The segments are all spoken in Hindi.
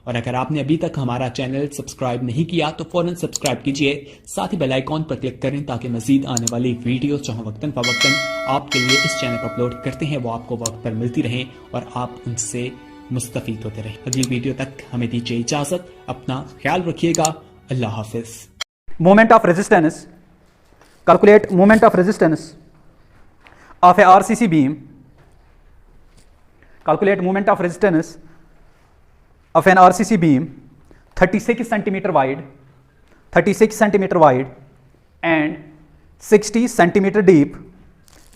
और अगर आपने अभी तक हमारा चैनल सब्सक्राइब नहीं किया तो फौरन सब्सक्राइब कीजिए, साथ ही बेल आइकॉन पर क्लिक करें ताकि मजीद आने वाली वीडियो जो वक्तन फवक्तन आपके लिए इस चैनल पर अपलोड करते हैं वो आपको वक्त पर मिलती रहें और आप उनसे मुस्तफीद होते रहें। अगली वीडियो तक हमें दीजिए इजाजत, अपना ख्याल रखिएगा, अल्लाह हाफिज। Moment of resistance. Calculate moment of resistance of a RCC beam. Calculate moment of resistance of an RCC beam 36 centimeter wide, 36 centimeter wide and 60 centimeter deep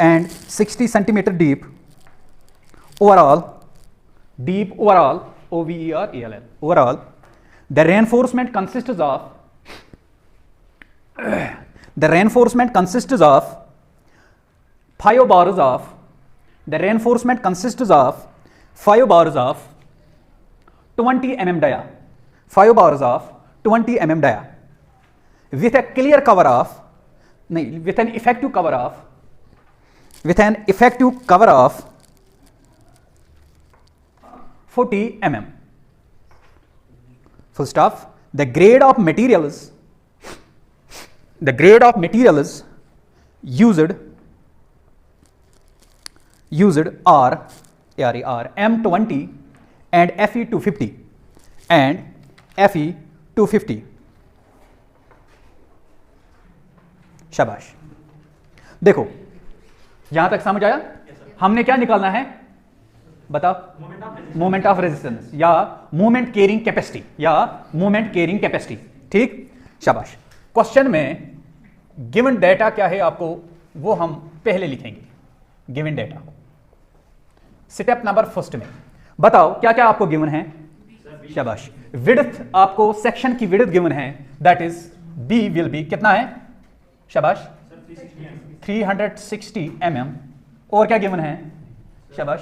and 60 centimeter deep overall, deep overall, OVERALL, overall. The reinforcement consists of the reinforcement consists of 5 bars of the reinforcement consists of 5 bars of 20 mm dia, 5 bars of 20 mm dia with a clear cover of with an effective cover of 40 mm. Full stop. The grade of materials used are M20 and Fe250 and Fe250. शाबाश। देखो यहां तक समझ आया? हमने क्या निकालना है बताओ? मोमेंट ऑफ रेजिस्टेंस या मोमेंट कैरिंग कैपेसिटी। ठीक, शाबाश। क्वेश्चन में गिवन डेटा क्या है आपको वो हम पहले लिखेंगे। Given data step number first में बताओ क्या क्या आपको गिवन है। शाबाश। विड्थ आपको सेक्शन की विड्थ गिवन है, that is B will be कितना है? शाबाश 360 mm। और क्या गिवन है? शाबाश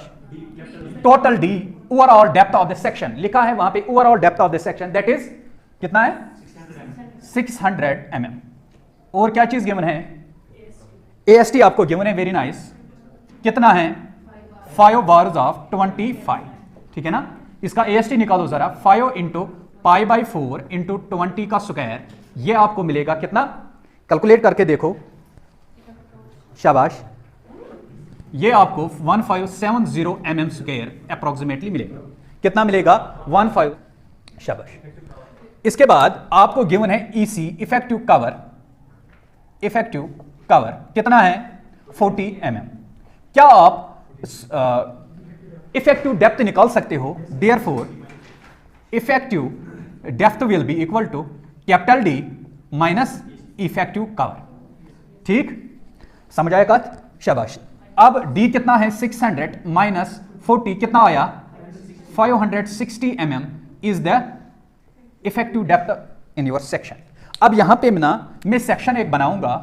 total D overall depth of the section लिखा है वहां पे, overall depth of the section that is कितना है? 600 mm। और क्या चीज गिवन है? AST आपको गिवन है, वेरी नाइस। कितना है? 5 bars of 25। ठीक है ना? इसका AST निकालो जरा, 5 इंटू पाई बाई 4 इंटू 20 का स्क्वायर, ये आपको मिलेगा कितना? कैलकुलेट करके देखो। शाबाश। ये आपको 1570 mm स्क्वायर अप्रोक्सीमेटली मिलेगा। कितना मिलेगा? 15। शाबाश। इसके बाद आपको गिवन है EC इफेक्टिव कवर कितना है? 40 mm। क्या आप इफेक्टिव डेप्थ निकाल सकते हो? Therefore effective depth will be equal to capital D minus effective cover. ठीक, समझ आया कत? शाबाश। अब D कितना है? 600 माइनस 40 कितना आया? 560 mm is the effective depth in your section. अब यहां पे मैं सेक्शन एक बनाऊंगा।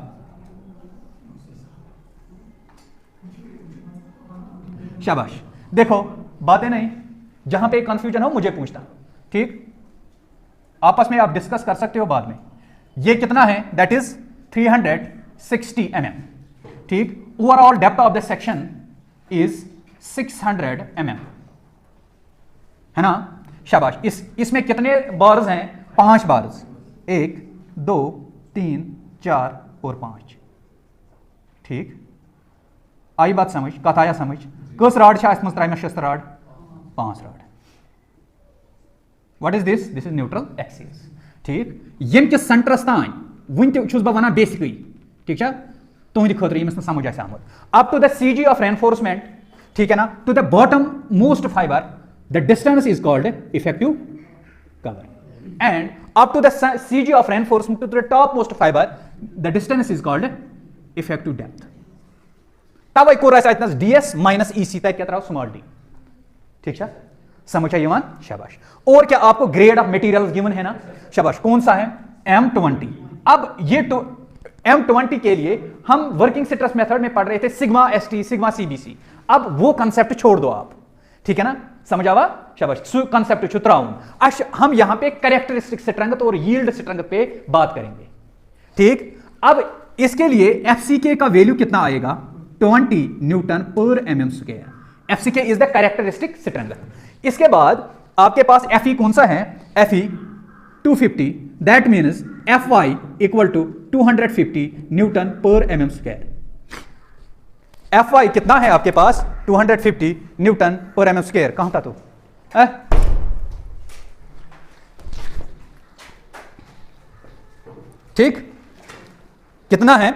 शाबाश। देखो बातें नहीं, जहां पे कंफ्यूजन हो मुझे पूछना। ठीक, आपस में आप डिस्कस कर सकते हो बाद में। ये कितना है? That is 360 mm। ठीक, overall depth of the section is 600 mm, है ना? शाबाश। इसमें कितने बार्स हैं? 5 बार्स, 1 2 3 4 और 5। ठीक, आई बात समझ? कत आया समझ? कस राड त्रा 6 rod 5 rod. What is this? This is neutral axis. ठीक, यम के सेंटरस तान वन तुस बह वन बेसिकली। ठीक है, तुहद खुद यमिस समझ आमत up to the CG of reinforcement. ठीक है ना? To the bottom most fibre the distance is called effective cover, and up to the CG of reinforcement to the topmost fiber the distance is called effective depth. तब एक और DS माइनस EC तक क्या स्मॉल d। ठीक है, समझ आई वन? शाबाश। और क्या आपको ग्रेड ऑफ मटेरियल गिवन है ना? शाबाश। कौन सा है? M20। अब ये तो M20 के लिए हम वर्किंग स्ट्रेस मेथड में पढ़ रहे थे सिग्मा ST सिग्मा CBC। अब वो कंसेप्ट छोड़ दो आप। ठीक है ना? समझ आवा? शाबाश। कंसेप्ट छुत्राऊं। हम यहां पे कैरेक्टरिस्टिक स्ट्रेंथ और यील्ड स्ट्रेंथ पे बात करेंगे। ठीक, अब इसके लिए FCK का वैल्यू कितना आएगा? 20 Newton per mm square. FCK is the characteristic strength. इसके बाद आपके पास Fe कौन सा है? Fe 250, that means Fy equal to 250 newton per mm square. Fy कितना है आपके पास? 250 न्यूटन पर mm स्क्वायर। कहां था तू? ठीक, कितना है?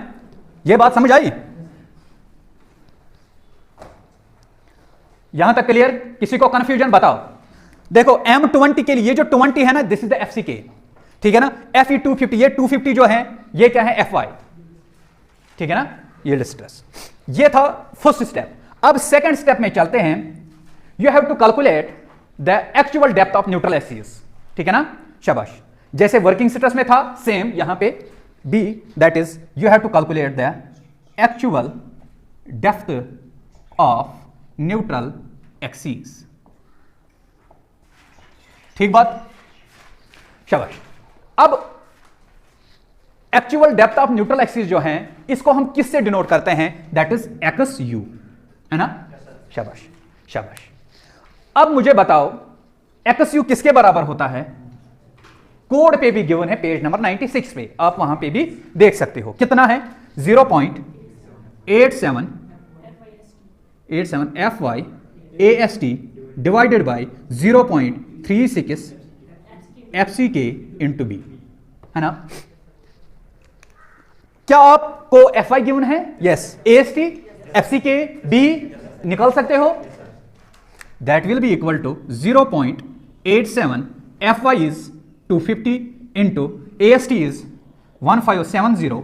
यह बात समझ आई? यहां तक क्लियर? किसी को कंफ्यूजन बताओ? देखो M20 के लिए ये जो 20 है ना, दिस इज द FCK, ठीक है ना। Fe 250, ये 250 जो है ये क्या है? Fy, ठीक है ना, ये डिस्टेंस। ये था फर्स्ट स्टेप। अब सेकंड स्टेप में चलते हैं। You have to calculate the actual depth of neutral axis, ठीक है ना, शाबाश। जैसे वर्किंग स्ट्रेस में था, सेम यहां पे B, that is you have to calculate the actual depth of neutral axis. ठीक बात, शाबाश। अब actual depth of neutral axis जो है, इसको हम किससे डिनोट करते हैं? दैट इज XU, है ना, शाबाश शाबाश। अब मुझे बताओ XU किसके बराबर होता है? कोड पे भी गिवन है, पेज नंबर 96 पे, आप वहां पे भी देख सकते हो। कितना है? 0.87 Fy AST divided by 0.36 FCK into B, है ना। क्या आपको Fy गिवन है? यस। AST FCK B निकाल सकते हो? That will be equal to 0.87 Fy is 250 into AST is 1570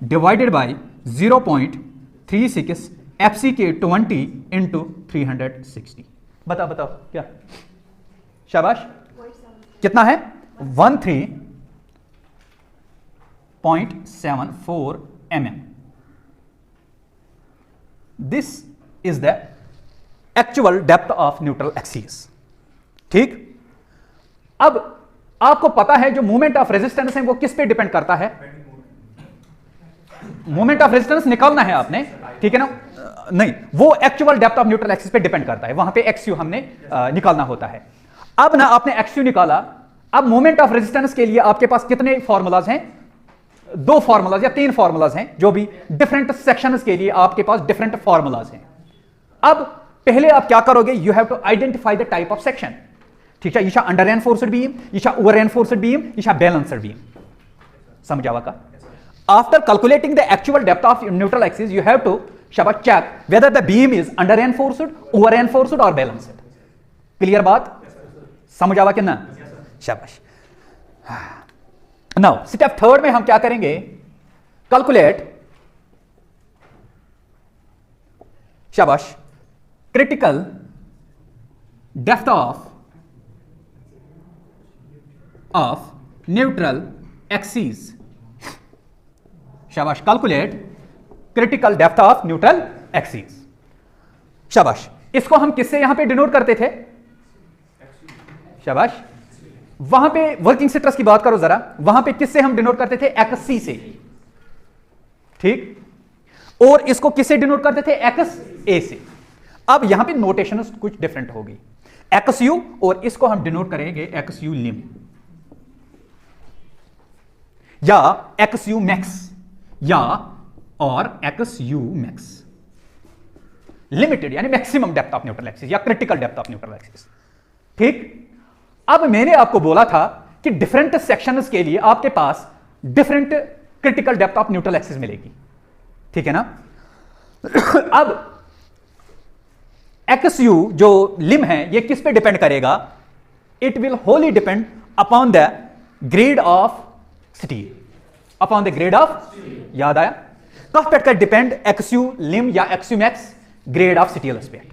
divided by 0.36 FCK 20 into 360। बताओ बताओ क्या? शाबाश। कितना है? 13.74 mm। This is the actual depth of neutral axis. ठीक, अब आपको पता है जो मोमेंट ऑफ रेजिस्टेंस है वो किस पे डिपेंड करता है? मोमेंट ऑफ रेजिस्टेंस निकालना है आपने, ठीक है ना। नहीं, वो actual depth of neutral axis पे डिपेंड करता है, वहां पे XU हमने निकालना होता है। अब ना आपने XU निकाला, अब मोमेंट ऑफ रेजिस्टेंस के लिए आपके पास कितने फॉर्मूलाज हैं? 2 फॉर्मूलाज या 3 फॉर्मूलाज हैं, जो भी डिफरेंट सेक्शंस के लिए आपके पास डिफरेंट फॉर्मूलाज हैं। अब पहले आप क्या करोगे? You have to identify the type of section, ठीक है। Is a under reinforced beam, is a over reinforced beam, is a balanced beam. समझ आवा का? After calculating the actual depth of neutral axis, you have to शाबाश check whether the beam is under enforced, over enforced or balanced। Clear बात? समझ आवा कि ना? शाबाश। नाउ स्टेप थर्ड में हम क्या करेंगे? कैलकुलेट, शाबाश, critical depth of neutral axis. शाबाश, calculate critical depth of neutral axis. शाबाश। इसको हम किससे यहां पे डिनोट करते थे? शाबाश। वहां पे वर्किंग स्ट्रेस की बात करो जरा, वहां पे किससे हम डिनोट करते थे? XC से, ठीक। और इसको किससे डिनोट करते थे? XA से। अब यहां पे नोटेशन कुछ डिफरेंट होगी। XU और इसको हम डिनोट करेंगे XU लिम या XU मैक्स या और XU मैक्स लिमिटेड, यानी maximum depth of neutral axis या critical depth of neutral axis. ठीक। अब मैंने आपको बोला था कि डिफरेंट सेक्शंस के लिए आपके पास different critical depth of neutral axis मिलेगी, ठीक है ना। अब XU जो लिम है ये किस पे डिपेंड करेगा? It will Holi depend upon the grade of steel, upon the grade of, याद आया? कहां पे डिपेंड? XU लिम या XU max? Grade of steel aspect,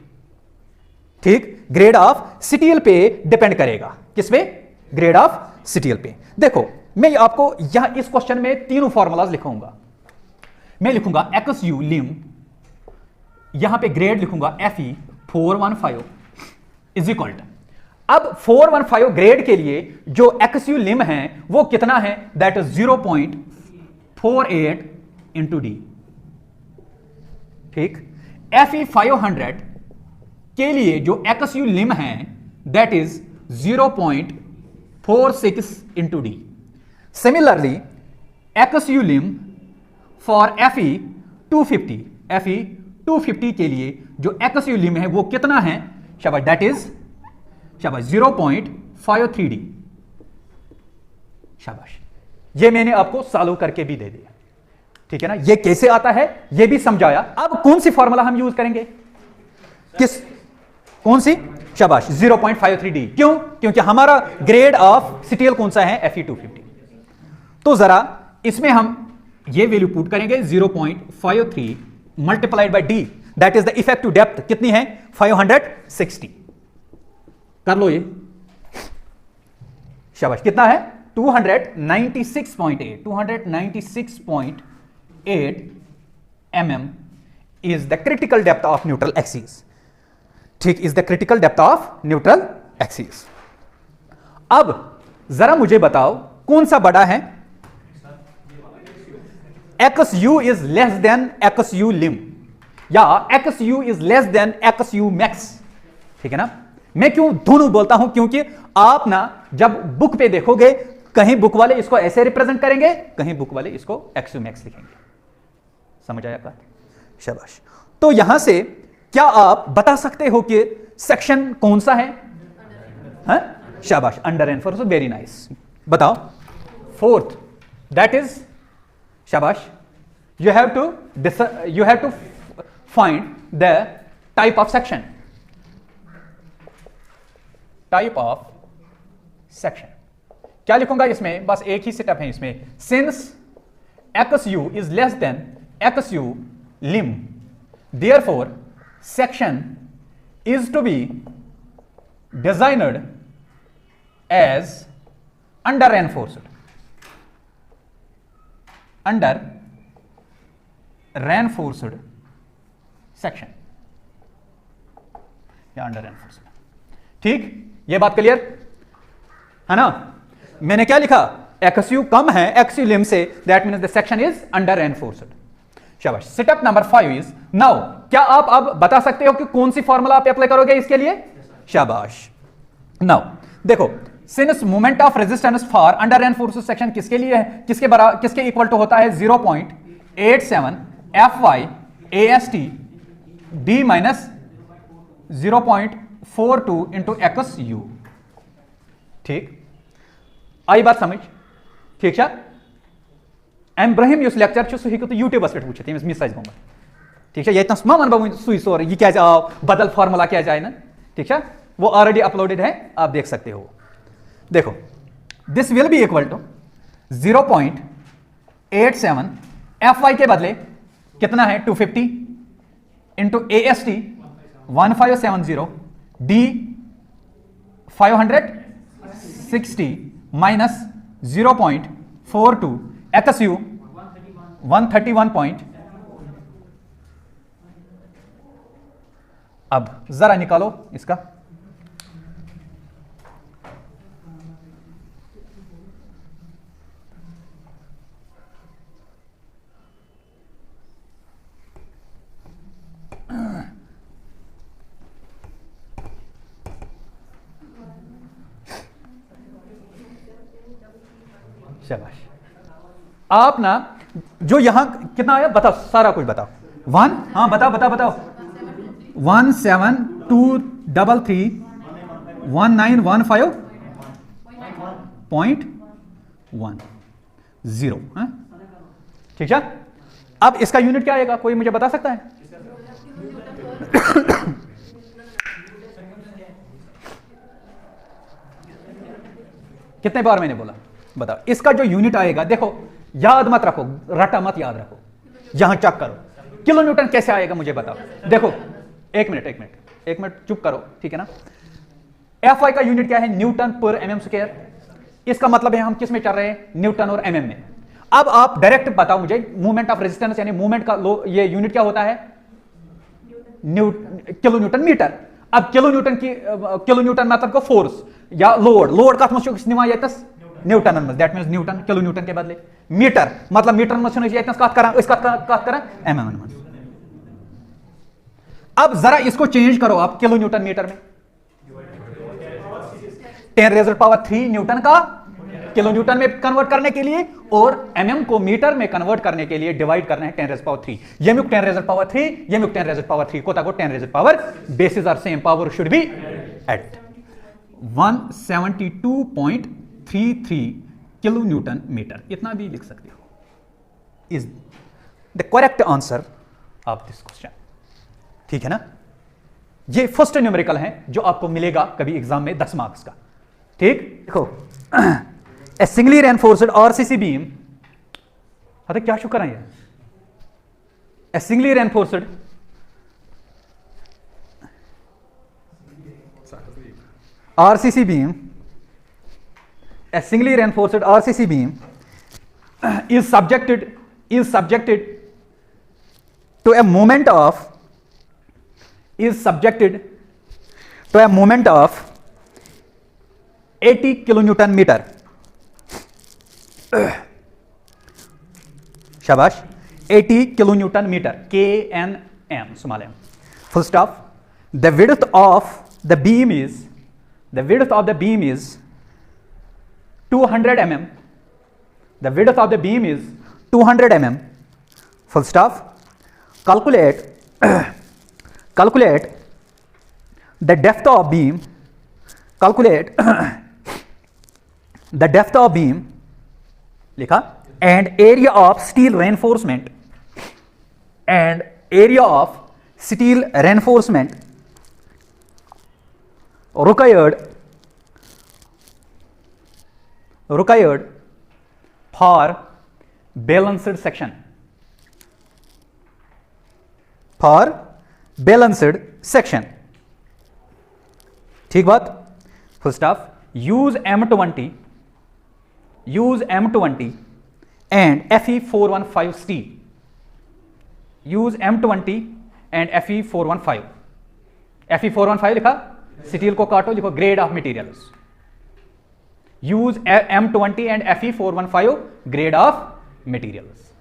ठीक। ग्रेड ऑफ स्टील पे डिपेंड करेगा। किस पे? ग्रेड ऑफ स्टील पे। देखो मैं आपको यहां इस क्वेश्चन में तीनों फॉर्मूलाज लिखूंगा। मैं लिखूंगा XU लिम, यहां पे ग्रेड लिखूंगा Fe 415 इज इक्वल टू, अब 415 ग्रेड के लिए जो XU लिम है वो कितना है? दैट इज 0.48 इंटू डी, ठीक। Fe 500 के लिए जो XU लिम है that is 0.46 into d. Similarly, XU lim for FE 250, FE 250 के लिए जो XU lim है वो कितना है? शाबाश, that is शाबाश 0.53d. शाबाश, ये मैंने आपको सॉल्व करके भी दे दिया, ठीक है ना? ये कैसे आता है ये भी समझाया। अब कौन सी फॉर्मूला हम यूज करेंगे? कौन सी? शाबाश 0.53d। क्यों? क्योंकि हमारा ग्रेड ऑफ स्टील कौन सा है? Fe250। तो जरा इसमें हम ये वैल्यू पुट करेंगे 0.53 multiplied by d, that is the effective depth कितनी है? 560। कर लो ये, शाबाश, कितना है? 296.8 mm is the critical depth of neutral axis. ठीक, is the critical depth of neutral axis. अब जरा मुझे बताओ कौन सा बड़ा है? XU is less than XU lim या XU is less than XU max, ठीक है ना? मैं क्यों दोनों बोलता हूं? क्योंकि आप ना जब बुक पे देखोगे कहीं बुक वाले इसको ऐसे रिप्रेजेंट करेंगे, कहीं बुक वाले इसको XU max लिखेंगे। समझ आया बात? शाबाश। तो यहां से क्या आप बता सकते हो कि सेक्शन कौन सा है? हाँ? शाबाश, अंडर एनफोर्स, वेरी नाइस। बताओ फोर्थ, दैट इज शाबाश, you have to find the type of section. Type of section क्या लिखूंगा इसमें? बस एक ही सेटअप है इसमें। Since XU is less than XU lim, therefore section is to be designed as under reinforced section या अंडर एनफोर्स्ड। ठीक, ये बात क्लियर है ना? मैंने क्या लिखा? XU कम है XU lim से, that means the section is under enforced. शाबाश। स्टेप नंबर 5 इज नाउ, क्या आप अब बता सकते हो कि कौन सी फॉर्मूला आप अप्लाई करोगे इसके लिए? शाबाश। नाउ देखो, since moment of resistance for under enforced section किसके लिए है? किसके इक्वल टू होता है? 0.87 FY AST D minus 0.42 into XU। ठीक, आई बात समझ? ठीक है, एम्ब्राहिम युस लेक्चर सह हेकु तो यूट्यूबस पे वुचित, यमिस मिस आइज गमत। ठीक है, यतनस मा मनबा सुई सोर ये क्या आओ बदल फार्मूला क्या जाए ना? ठीक है, वो ऑलरेडी अपलोडेड है, आप देख सकते हो। देखो, this will be equal to 0.87 FY के बदले कितना है? 250 into AST 1570 D 560 minus 0.42 XU 131 point. अब जरा निकालो इसका। शाबाश। आप ना जो यहां कितना आया बताओ, सारा कुछ बताओ। 1, हाँ बताओ 172331915.10। ठीक है, अब इसका यूनिट क्या आएगा? कोई मुझे बता सकता है? कितने बार मैंने बोला? बताओ। इसका जो यूनिट आएगा, देखो याद मत रखो, रटा मत, याद रखो, यहां चेक करो। किलो न्यूटन कैसे आएगा मुझे बताओ। देखो, एक मिनट चुप करो, ठीक है ना? FI का यूनिट क्या है? Newton per mm square. इसका मतलब है हम किस में चल रहे हैं? न्यूटन और mm में। अब आप डायरेक्ट बताओ मुझे, मूवमेंट ऑफ रेजिस्टेंस यानी मूवमेंट का ये यूनिट क्या होता है? Kilo newton metre. अब किलो न्यूटन मतलब को फोर्स या लोड का न्यूटन में, that means newton, kilo newton के बदले मीटर, मतलब मीटर में mm। अब जरा इसको चेंज करो आप किलो न्यूटन मीटर में। 10⁻³ न्यूटन का किलो न्यूटन में कन्वर्ट करने के लिए, और mm को मीटर में कन्वर्ट करने के लिए डिवाइड करना है 10⁻³ यमुक 10⁻³ यमुक 10⁻³ कोता को 10⁻, bases are same, power should be at 172.33 kilo newton metre, इतना भी लिख सकते हो, is the correct answer of this question. ठीक है ना, ये फर्स्ट न्यूमेरिकल है जो आपको मिलेगा कभी एग्जाम में 10 मार्क्स का। ठीक, देखो a singly reinforced RCC beam, अरे क्या शुक्र है ये, a singly reinforced RCC beam, a singly reinforced RCC beam is subjected to a moment of 80 kilonewton meter. शाबाश, 80 kilonewton meter, KNM, small m. Full stop. The width of the beam is 200 mm. The width of the beam is 200 mm. Full stop. Calculate the depth of beam. Calculate the depth of beam. लिखा, and area of steel reinforcement. And area of steel reinforcement required for balanced section. For balanced section. ठीक बात, full stop. use M20 and Fe415 steel. use M20 and Fe415. Fe415 लिखा, स्टील को काटो, लिखो grade of materials. Use M20 and Fe415 grade of materials.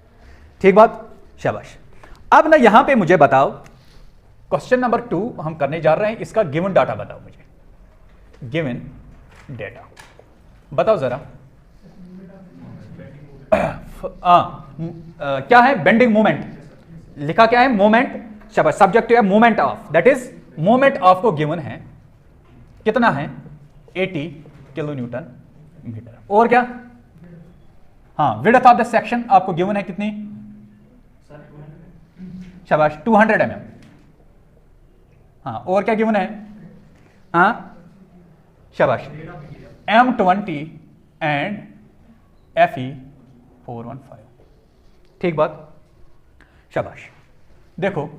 ठीक बात, शाबाश. अब ना यहां पे मुझे बताओ, क्वेश्चन नंबर 2 हम करने जा रहे हैं, इसका गिवन डाटा बताओ मुझे. गिवन डेटा बताओ जरा. क्या है, बेंडिंग मोमेंट लिखा, क्या है, मोमेंट. शाबाश, सब्जेक्ट है moment of, that is moment of को गिवन है, कितना है, 80 किलो न्यूटन मीटर. और क्या, हाँ, विड्थ ऑफ द सेक्शन आपको गिवन है कितनी, शाबाश, 200 mm. हाँ, और क्या गिवन है, हाँ, शाबाश, M20 एंड Fe415. ठीक बात, शाबाश. देखो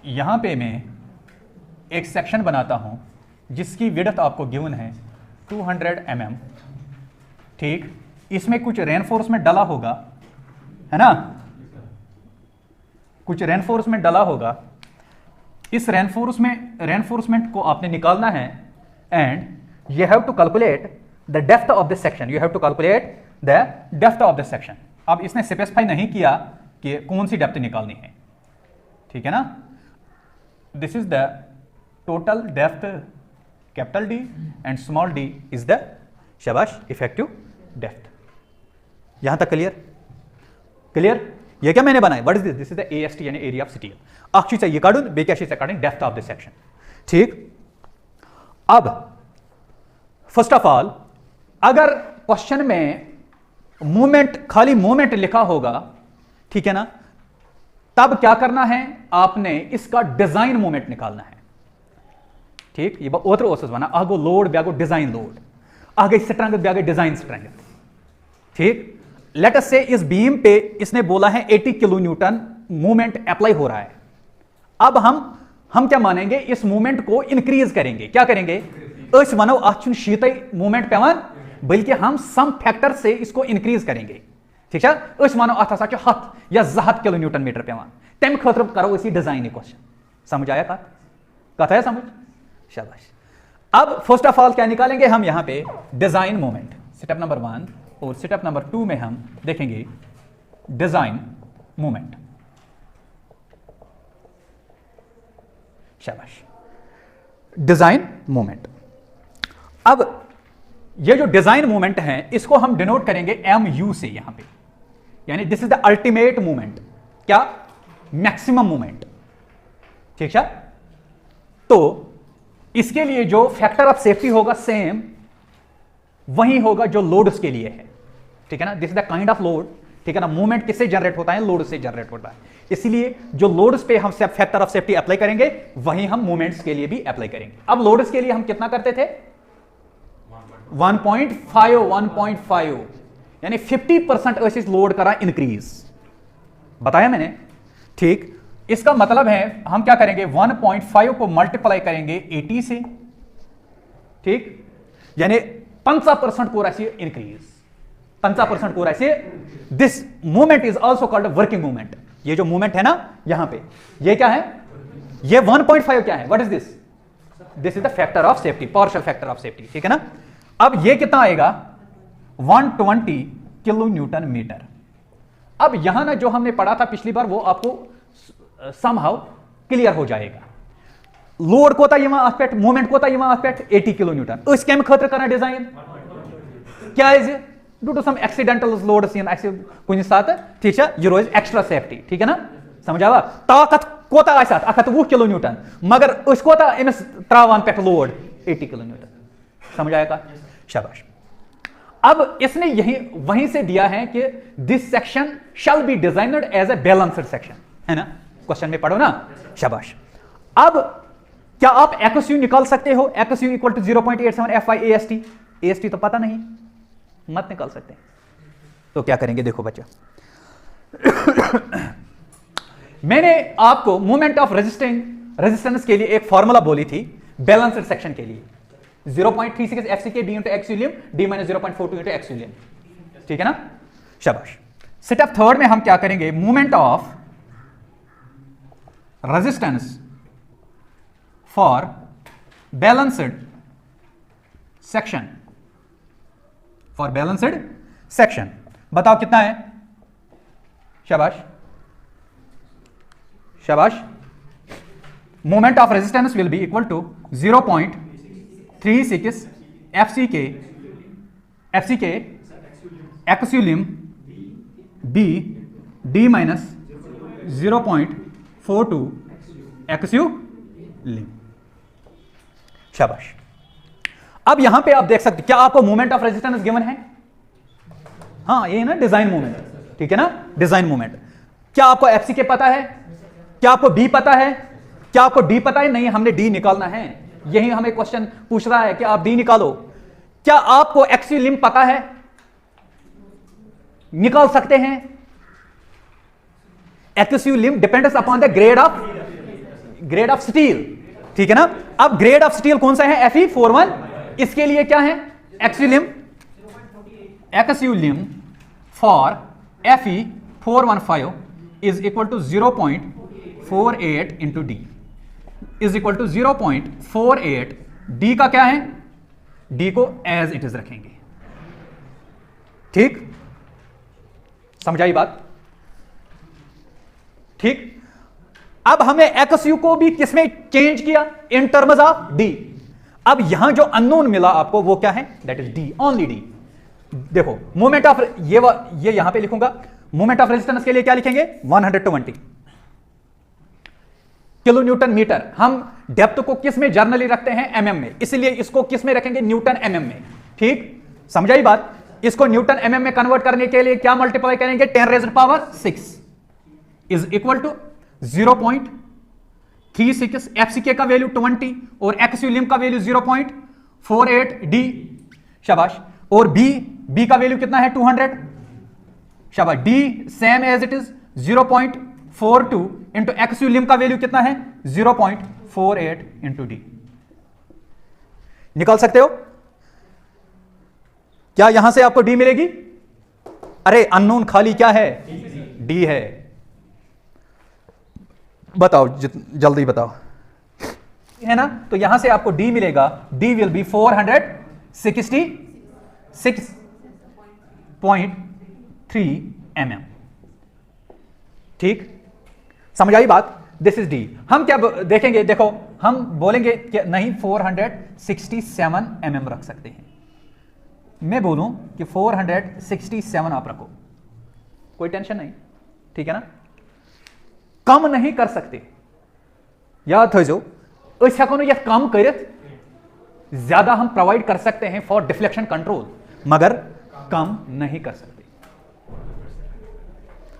यहां पे मैं एक सेक्शन बनाता हूं जिसकी विड्थ आपको गिवन है 200 mm. ठीक, इसमें कुछ रेनफोर्समेंट डाला होगा, है ना, कुछ रेनफोर्समेंट डाला होगा. इस रेनफोर्समेंट को आपने निकालना है, and you have to calculate the depth of the section. You have to calculate the depth of the section. अब इसने स्पेसिफाई नहीं किया कि कौन सी डेप्थ निकालनी है. ठीक है ना, this is the total depth, capital D and small d is the, शाबाश, इफेक्टिव डेप्थ. यहां तक क्लियर? क्लियर. ये क्या मैंने बनाया, what is this, this is the AST यानी एरिया ऑफ स्टील. अक्षी चाहिए काढून, बेकाशी से काढून डेप्थ ऑफ द सेक्शन. ठीक, अब फर्स्ट ऑफ ऑल अगर क्वेश्चन में मूवमेंट, खाली मूवमेंट लिखा होगा, ठीक है ना, तब क्या करना है, आपने इसका डिजाइन मूवमेंट निकालना है. ठीक, ये ओत्र ओसस बना, आगो लोड ब्यागो डिजाइन लोड, आगे स्ट्रेंथ ब्यागे डिजाइन स्ट्रेंथ. ठीक, लेट अस से इस बीम पे इसने बोला है 80 किलो न्यूटन मूवमेंट अप्लाई हो रहा है. अब हम क्या मानेंगे, इस मूवमेंट को इंक्रीज करेंगे. क्या करेंगे, अस वनो अत शीत मूवमेंट पेवान, बल्कि हम सम फैक्टर से इसको इंक्रीज करेंगे. ठीक है, अस वनो अत हसा 100 या 200 किलो न्यूटन मीटर पेवान. तम खतर करो इसी डिजाइन क्वेश्चन. समझ आया कथा है समझ, शाबाश. अब फर्स्ट ऑफ ऑल क्या निकालेंगे हम यहां पे, डिजाइन मोमेंट, स्टेप नंबर 1. और स्टेप नंबर 2 में हम देखेंगे डिजाइन मोमेंट. शाबाश, डिजाइन मोमेंट. अब ये जो डिजाइन मूवमेंट है इसको हम डिनोट करेंगे MU से यहां पे, यानी this is the ultimate movement, क्या, मैक्सिमम मूवमेंट। ठीक है, तो इसके लिए जो फैक्टर ऑफ सेफ्टी होगा सेम वही होगा जो लोड्स के लिए है। ठीक है ना, this is the kind of load. ठीक है ना, मूवमेंट किससे जनरेट होता है, लोड से जनरेट होता है, इसलिए जो लोड्स पे हम फैक्टर ऑफ सेफ्टी अप्लाई करेंगे वही हम मूवमेंट्स के लिए भी अप्लाई करेंगे। अब लोड्स के लिए हम कितना करते थे, 1.5, यानी 50% लोड करा इंक्रीज, बताया मैंने। ठीक, इसका मतलब है हम क्या करेंगे, 1.5 को मल्टीप्लाई करेंगे 80 से, ठीक, यानी 50% को ऐसे इंक्रीज, 50% को ऐसे। This movement is also called working movement. ये जो मूवमेंट है ना यहां पे, ये क्या है, ये 1.5 क्या है, what is this, this is the factor of safety, partial factor of safety. ठीक है ना, अब ये कितना आएगा, 120 किलो न्यूटन मीटर। अब यहां ना जो हमने पढ़ा था पिछली बार वो आपको समहाउ क्लियर हो जाएगा। लोड कोता यहां आस्पेक्ट, मूवमेंट कोता यहां आस्पेक्ट 80 किलो न्यूटन। इस केम खतर करना डिजाइन क्या है, due to some accidental loads इन कुछ साथ, ठीक है, ये रोज एक्स्ट्रा सेफ्टी। ठीक है ना, समझावा, ताकत कोता आसात 120 किलो न्यूटन, मगर उस कोता इमस त्रावान पे लोड 80 किलो न्यूटन, समझ आएगा, शाबाश। अब इसने यही वहीं से दिया है कि this section shall be designed as a balanced section, है ना, क्वेश्चन में पढ़ो ना, शाबाश। अब क्या आप एक्सयू निकाल सकते हो, एक्सयू equal to 0.87 FI AST, AST तो पता नहीं, मत निकाल सकते, तो क्या करेंगे, देखो बच्चा मैंने आपको मूवमेंट ऑफ रेजिस्टेंस के लिए एक फॉर्मूला बोली थी बैलेंस्ड सेक्शन के लिए, 0.36 FCK D into x यूलियम D minus 0.42 into x यूलियम। ठीक है ना, शाबाश। स्टेप थर्ड में हम क्या करेंगे, movement of resistance for balanced section, for balanced section, बताओ कितना है, शाबाश शाबाश। Moment of resistance will be equal to 0.36 FCK x यूलियम B D minus 0.42 x यूलियम, शाबाश। अब यहां पे आप देख सकते, क्या आपको मोमेंट ऑफ रेजिस्टेंस गिवन है, हाँ ये है ना डिजाइन मोमेंट, ठीक है ना, डिजाइन मोमेंट। क्या आपको FCK पता है, क्या आपको D पता है, क्या आपको D पता है, नहीं, हमने D निकालना है, यही हमें क्वेश्चन पूछ रहा है कि आप D निकालो। क्या आपको x यूलियम पता है, निकाल सकते हैं, x u lim depends upon the grade of steel, ठीक है ना। अब ग्रेड ऑफ स्टील कौन सा है, Fe41, इसके लिए क्या है, x u lim for Fe415 is equal to 0.48 into D, is equal to 0.48। D का क्या है, डी को एज इट इज रखेंगे, ठीक, समझाई बात, ठीक। अब हमें एक्सयू को भी किसमें चेंज किया, इन टर्म्स ऑफ डी। अब यहां जो अननोन मिला आपको वो क्या है, that is D, only D. देखो मोमेंट ऑफ ये यहां पे लिखूंगा, मोमेंट ऑफ रेजिस्टेंस के लिए क्या लिखेंगे, 120 किलो न्यूटन मीटर। हम डेप्थ को किस में जर्नली रखते हैं, एमएम में, इसलिए इसको किस में रखेंगे, न्यूटन एमएम में, ठीक, समझाई बात। इसको न्यूटन एमएम में कन्वर्ट करने के लिए क्या मल्टीप्लाई करेंगे, 10⁻⁶ इज इक्वल टू 0.36 FCK का वैल्यू 20 और x यूलियम का वैल्यू 0.48 D, शाबाश। और B का वैल्यू कितना है, 200, शाबाश। D same as it is 0.42 into x यूलियम का वैल्यू कितना है, 0.48 इंटू D। निकाल सकते हो, क्या यहां से आपको D मिलेगी, अरे अननोन खाली क्या है, D है, बताओ जल्दी बताओ, है ना। तो यहां से आपको D मिलेगा, D विल बी 466.3 mm, ठीक, समझ आई बात। This is D. हम क्या देखेंगे, देखो हम बोलेंगे कि नहीं 467 mm रख सकते हैं। मैं बोलूं कि 467 आप रखो, कोई टेंशन नहीं, ठीक है ना। कम नहीं कर सकते, याद थो अस हेको ये कम कर, ज्यादा हम प्रोवाइड कर सकते हैं फॉर डिफ्लेक्शन कंट्रोल, मगर कम नहीं कर सकते।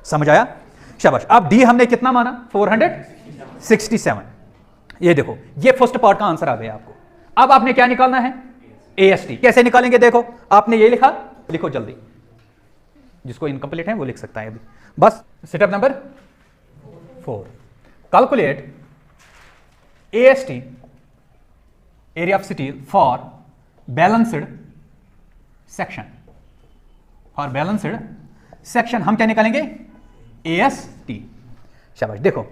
समझ आया? शाबाश। अब डी हमने कितना माना? 467। ये देखो, ये फर्स्ट पार्ट का आंसर आ गया आपको। अब आपने क्या निकालना है? AST। कैसे निकालेंगे? देखो आपने ये लिखा, लिखो जल्दी, जिसको इनकम्प्लीट है वो लिख सकता है अभी। बस step number 4, calculate AST, area of steel, for balanced section. For balanced section हम क्या निकालेंगे? AST। शाबाश। देखो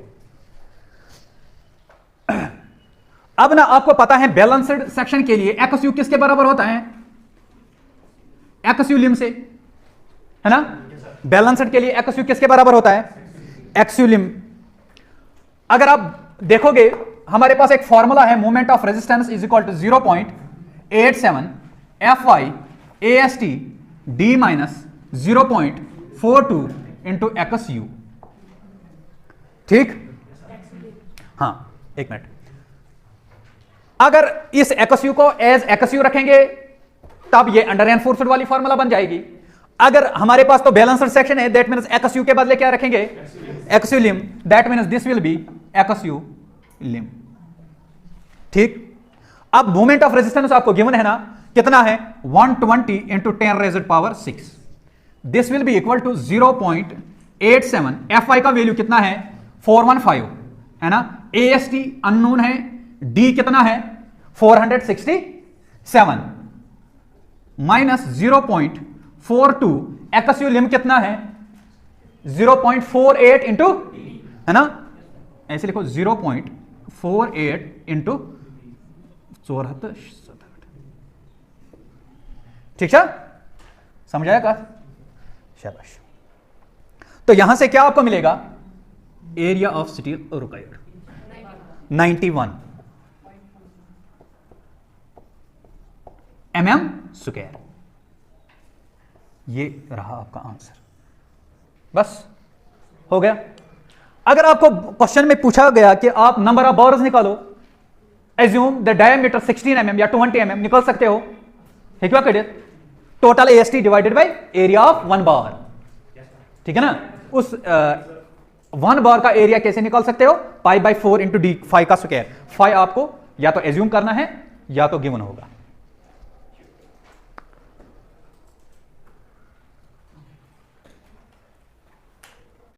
अब ना आपको पता है बैलेंस्ड सेक्शन के लिए एक्सयू किसके बराबर होता है? एक्सयू लिम से, है ना। बैलेंस्ड के लिए एक्सयू किसके बराबर होता है? एक्सयू लिम। अगर आप देखोगे हमारे पास एक फॉर्मूला है, moment of resistance is equal to 0.87 FY AST D minus 0.42 into x u. ठीक, हाँ एक मिनट। अगर इस एक्सयू को एज एक्सयू रखेंगे तब ये अंडर एनफोर्सड वाली फॉर्मूला बन जाएगी। अगर हमारे पास तो बैलेंस्ड सेक्शन है, दैट मींस एक्सयू के बदले क्या रखेंगे? X u lim. That means this will be x u lim. ठीक, अब मोमेंट ऑफ रेजिस्टेंस आपको गिवन है ना, कितना है? 120 into 10 raised power 6। This will be equal to 0.87। FY का वैल्यू कितना है? 415, है ना। AST अननोन है, D कितना है? 467 माइनस 0.42, एक्सयू लिम कितना है? 0.48 इंटू, है ना, ऐसे लिखो 0.48 इंटू 74। ठीक है, समझ आया का? शाबाश। तो यहां से क्या आपको मिलेगा? Area of steel required 91 mm²। ये रहा आपका आंसर। बस हो गया। अगर आपको क्वेश्चन में पूछा गया कि आप नंबर ऑफ बार्स निकालो, एज्यूम द डायमीटर 16 mm या 20 mm, निकल सकते हो। ठीक है, क्या total AST divided by area of 1 बार। ठीक है ना। उस 1 बार का एरिया कैसे निकाल सकते हो? Pi by 4 into D, phi का स्क्वायर। फाई आपको या तो एज्यूम करना है या तो गिवन होगा।